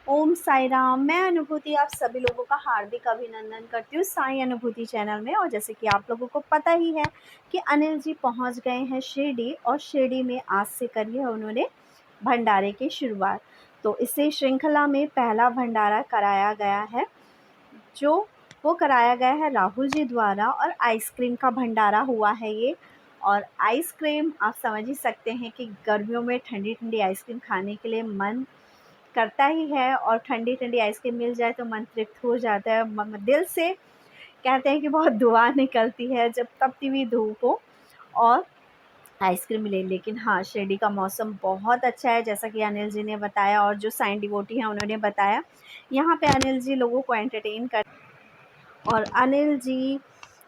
ओम साई राम। मैं अनुभूति आप सभी लोगों का हार्दिक अभिनंदन करती हूँ साई अनुभूति चैनल में। और जैसे कि आप लोगों को पता ही है कि अनिल जी पहुँच गए हैं शिरडी, और शिरडी में आज से करी है उन्होंने भंडारे की शुरुआत। तो इसे श्रृंखला में पहला भंडारा कराया गया है, जो वो कराया गया है राहुल जी द्वारा, और आइसक्रीम का भंडारा हुआ है ये। और आइसक्रीम आप समझ ही सकते हैं कि गर्मियों में ठंडी ठंडी आइसक्रीम खाने के लिए मन करता ही है, और ठंडी ठंडी आइसक्रीम मिल जाए तो मन तृप्त हो जाता है। दिल से कहते हैं कि बहुत दुआ निकलती है जब तपती हुई धूप हो और आइसक्रीम मिले। लेकिन हाँ, शिरडी का मौसम बहुत अच्छा है, जैसा कि अनिल जी ने बताया और जो साईं डिवोटी हैं उन्होंने बताया। यहाँ पे अनिल जी लोगों को एंटरटेन कर, और अनिल जी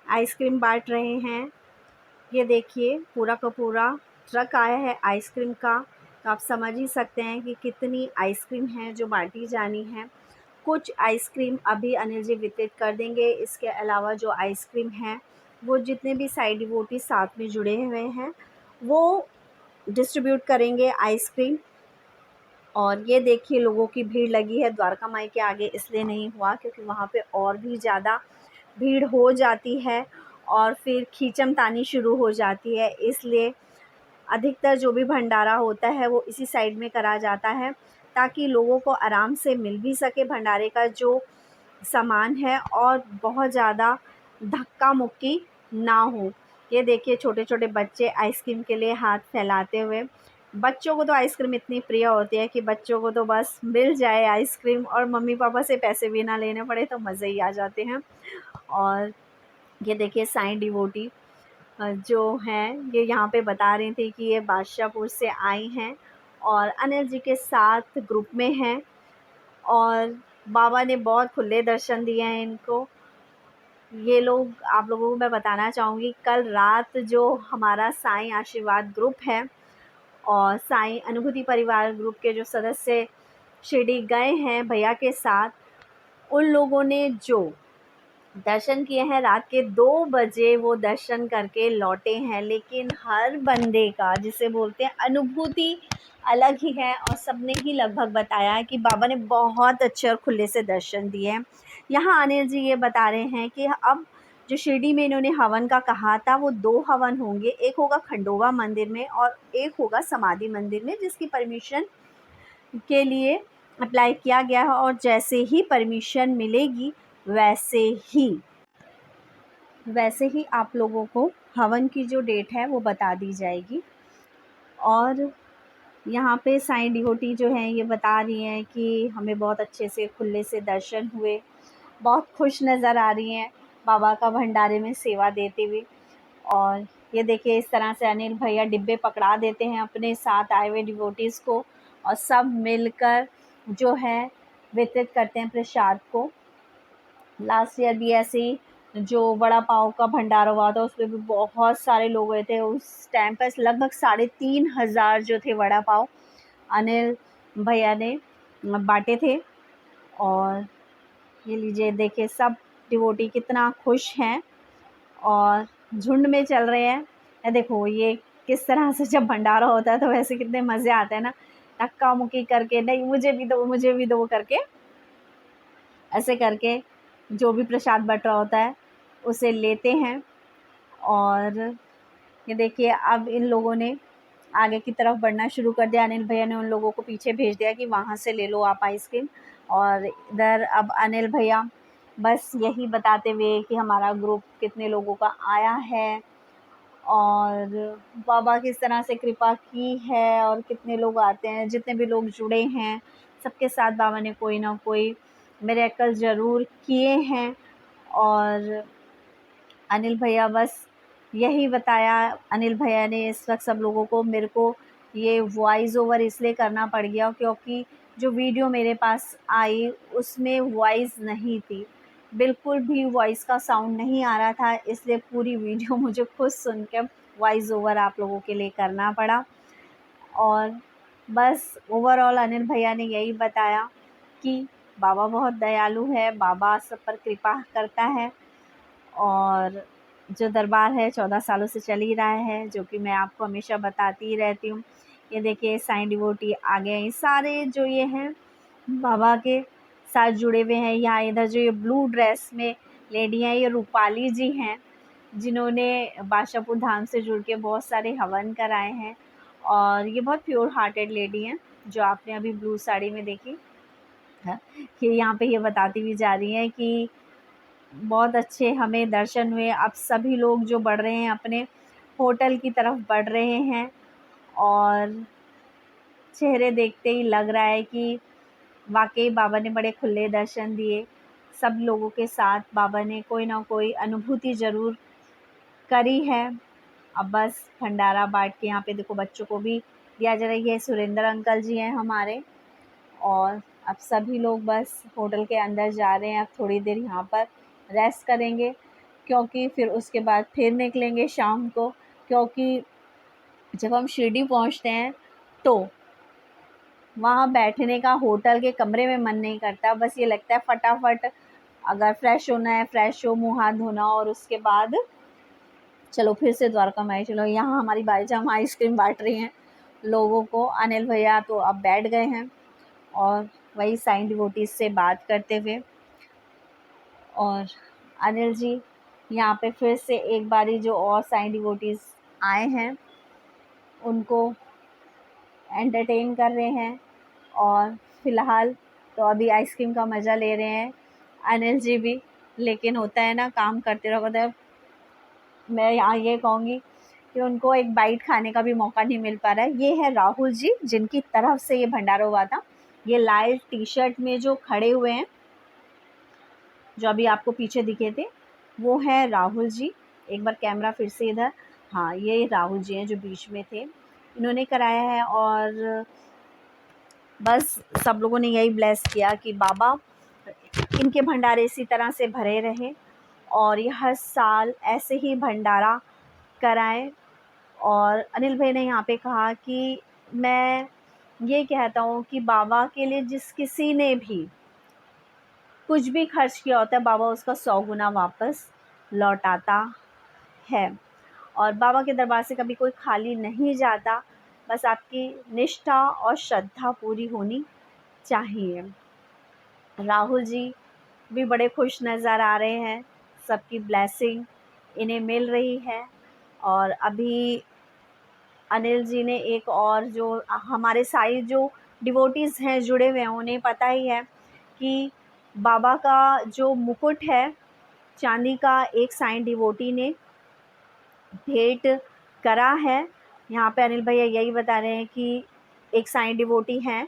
आइसक्रीम बांट रहे हैं। ये देखिए, पूरा का पूरा ट्रक आया है आइसक्रीम का। तो आप समझ ही सकते हैं कि कितनी आइसक्रीम है जो बांटी जानी है। कुछ आइसक्रीम अभी अनिल जी वितरित कर देंगे। इसके अलावा जो आइसक्रीम है वो जितने भी साइड डिवोटी साथ में जुड़े हुए हैं वो डिस्ट्रीब्यूट करेंगे आइसक्रीम। और ये देखिए, लोगों की भीड़ लगी है द्वारका माई के आगे, इसलिए नहीं हुआ क्योंकि वहाँ पे और भी ज़्यादा भीड़ हो जाती है और फिर खींचमतानी शुरू हो जाती है। इसलिए अधिकतर जो भी भंडारा होता है वो इसी साइड में करा जाता है, ताकि लोगों को आराम से मिल भी सके भंडारे का जो सामान है, और बहुत ज़्यादा धक्का मुक्की ना हो। ये देखिए, छोटे छोटे बच्चे आइसक्रीम के लिए हाथ फैलाते हुए। बच्चों को तो आइसक्रीम इतनी प्रिय होती है कि बच्चों को तो बस मिल जाए आइसक्रीम और मम्मी पापा से पैसे भी ना लेने पड़े तो मज़े ही आ जाते हैं। और ये देखिए, साईं डिवोटी जो हैं ये यहाँ पे बता रही थी कि ये बादशाहपुर से आई हैं और अनिल जी के साथ ग्रुप में हैं, और बाबा ने बहुत खुले दर्शन दिए हैं इनको। ये लोग, आप लोगों को मैं बताना चाहूँगी, कल रात जो हमारा साईं आशीर्वाद ग्रुप है और साईं अनुभूति परिवार ग्रुप के जो सदस्य शिरडी गए हैं भैया के साथ, उन लोगों ने जो दर्शन किए हैं रात के 2 बजे वो दर्शन करके लौटे हैं। लेकिन हर बंदे का, जिसे बोलते हैं, अनुभूति अलग ही है, और सबने ही लगभग बताया है कि बाबा ने बहुत अच्छे और खुले से दर्शन दिए हैं। यहाँ अनिल जी ये बता रहे हैं कि अब जो शिरडी में इन्होंने हवन का कहा था वो 2 हवन होंगे, एक होगा खंडोबा मंदिर में और एक होगा समाधि मंदिर में, जिसकी परमिशन के लिए अप्लाई किया गया है। और जैसे ही परमिशन मिलेगी वैसे ही आप लोगों को हवन की जो डेट है वो बता दी जाएगी। और यहाँ पे साईं डिवोटी जो हैं ये बता रही हैं कि हमें बहुत अच्छे से खुले से दर्शन हुए, बहुत खुश नज़र आ रही हैं बाबा का भंडारे में सेवा देते हुए। और ये देखिए, इस तरह से अनिल भैया डिब्बे पकड़ा देते हैं अपने साथ आए हुए डिवोटीज़ को, और सब मिलकर जो है वितरित करते हैं प्रसाद को। लास्ट ईयर भी ऐसे ही जो वड़ा पाव का भंडारा हुआ था उसमें भी बहुत सारे लोग हुए थे। उस टाइम पर लगभग 3,500 जो थे वड़ा पाव अनिल भैया ने बांटे थे। और ये लीजिए, देखिए सब डिवोटी कितना खुश हैं और झुंड में चल रहे हैं। ये देखो, ये किस तरह से जब भंडारा होता है तो वैसे कितने मज़े आते हैं ना, धक्का मुक्की करके, नहीं मुझे भी दो मुझे भी दो करके, ऐसे करके जो भी प्रसाद बट रहा होता है उसे लेते हैं। और ये देखिए, अब इन लोगों ने आगे की तरफ बढ़ना शुरू कर दिया। अनिल भैया ने उन लोगों को पीछे भेज दिया कि वहाँ से ले लो आप आइसक्रीम। और इधर अब अनिल भैया बस यही बताते हुए कि हमारा ग्रुप कितने लोगों का आया है और बाबा किस तरह से कृपा की है, और कितने लोग आते हैं, जितने भी लोग जुड़े हैं सबके साथ बाबा ने कोई ना कोई मिरेकल ज़रूर किए हैं। और अनिल भैया बस यही बताया। अनिल भैया ने इस वक्त सब लोगों को, मेरे को ये वॉइस ओवर इसलिए करना पड़ गया क्योंकि जो वीडियो मेरे पास आई उसमें वॉइस नहीं थी, बिल्कुल भी वॉइस का साउंड नहीं आ रहा था, इसलिए पूरी वीडियो मुझे खुद सुन के वॉइस ओवर आप लोगों के लिए करना पड़ा। और बस ओवरऑल अनिल भैया ने यही बताया कि बाबा बहुत दयालु है, बाबा सब पर कृपा करता है, और जो दरबार है 14 सालों से चल ही रहा है, जो कि मैं आपको हमेशा बताती ही रहती हूँ। ये देखिए, साईं डिवोटी आ गए। सारे जो ये हैं बाबा के साथ जुड़े हुए हैं। यहाँ इधर जो ये ब्लू ड्रेस में लेडी हैं, ये रूपाली जी हैं, जिन्होंने बादशाहपुर धाम से जुड़ के बहुत सारे हवन कराए हैं। और ये बहुत प्योर हार्टेड लेडी हैं, जो आपने अभी ब्लू साड़ी में देखी है। कि यहाँ पे ये बताती हुई जा रही हैं कि बहुत अच्छे हमें दर्शन हुए। अब सभी लोग जो बढ़ रहे हैं अपने होटल की तरफ बढ़ रहे हैं, और चेहरे देखते ही लग रहा है कि वाक़ई बाबा ने बड़े खुले दर्शन दिए। सब लोगों के साथ बाबा ने कोई ना कोई अनुभूति ज़रूर करी है। अब बस भंडारा बाँट के यहाँ पे देखो बच्चों को भी दिया जा रहा है। ये सुरेंद्र अंकल जी हैं हमारे, और अब सभी लोग बस होटल के अंदर जा रहे हैं। अब थोड़ी देर यहाँ पर रेस्ट करेंगे, क्योंकि फिर उसके बाद फिर निकलेंगे शाम को। क्योंकि जब हम शिरडी पहुँचते हैं तो वहाँ बैठने का होटल के कमरे में मन नहीं करता। बस ये लगता है फटाफट अगर फ्रेश होना है फ्रेश हो, मुँह हाथ धोना, और उसके बाद चलो फिर से द्वारका माई चलो। यहाँ हमारी भाईजान आइसक्रीम बाँट रही हैं लोगों को। अनिल भैया तो अब बैठ गए हैं और वही साईं डिवोटीज़ से बात करते हुए। और अनिल जी यहाँ पे फिर से एक बारी जो और साईं डिवोटीज़ आए हैं उनको एंटरटेन कर रहे हैं। और फ़िलहाल तो अभी आइसक्रीम का मज़ा ले रहे हैं अनिल जी भी। लेकिन होता है ना, काम करते रहो तो मैं यहाँ ये कहूँगी कि उनको एक बाइट खाने का भी मौका नहीं मिल पा रहा है। ये है राहुल जी, जिनकी तरफ से ये भंडारा हुआ था। ये लाल टी-शर्ट में जो खड़े हुए हैं, जो अभी आपको पीछे दिखे थे, वो है राहुल जी। एक बार कैमरा फिर से इधर, हाँ ये राहुल जी हैं जो बीच में थे, इन्होंने कराया है। और बस सब लोगों ने यही ब्लेस किया कि बाबा इनके भंडारे इसी तरह से भरे रहें, और ये हर साल ऐसे ही भंडारा कराएं। और अनिल भाई ने यहाँ पे कहा कि मैं ये कहता हूँ कि बाबा के लिए जिस किसी ने भी कुछ भी खर्च किया होता है, बाबा उसका 100 गुना वापस लौटाता है। और बाबा के दरबार से कभी कोई खाली नहीं जाता। बस आपकी निष्ठा और श्रद्धा पूरी होनी चाहिए। राहुल जी भी बड़े खुश नज़र आ रहे हैं, सबकी ब्लेसिंग इन्हें मिल रही है। और अभी अनिल जी ने एक और जो हमारे सारे जो डिवोटीज़ हैं जुड़े हुए हैं, उन्हें पता ही है कि बाबा का जो मुकुट है चांदी का, एक साईं डिवोटी ने भेंट करा है। यहाँ पे अनिल भैया यही बता रहे हैं कि एक साईं डिवोटी हैं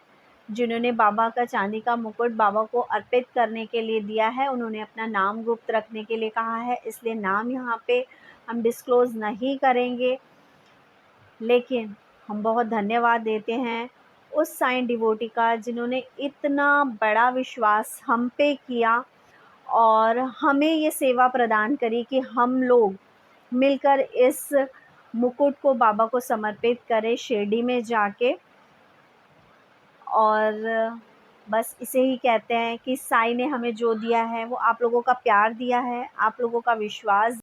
जिन्होंने बाबा का चांदी का मुकुट बाबा को अर्पित करने के लिए दिया है। उन्होंने अपना नाम गुप्त रखने के लिए कहा है, इसलिए नाम यहाँ पे हम डिस्क्लोज़ नहीं करेंगे। लेकिन हम बहुत धन्यवाद देते हैं उस साईं डिवोटी का जिन्होंने इतना बड़ा विश्वास हम पे किया और हमें ये सेवा प्रदान करी कि हम लोग मिलकर इस मुकुट को बाबा को समर्पित करें शिरडी में जाके। और बस इसे ही कहते हैं कि साईं ने हमें जो दिया है वो आप लोगों का प्यार दिया है, आप लोगों का विश्वास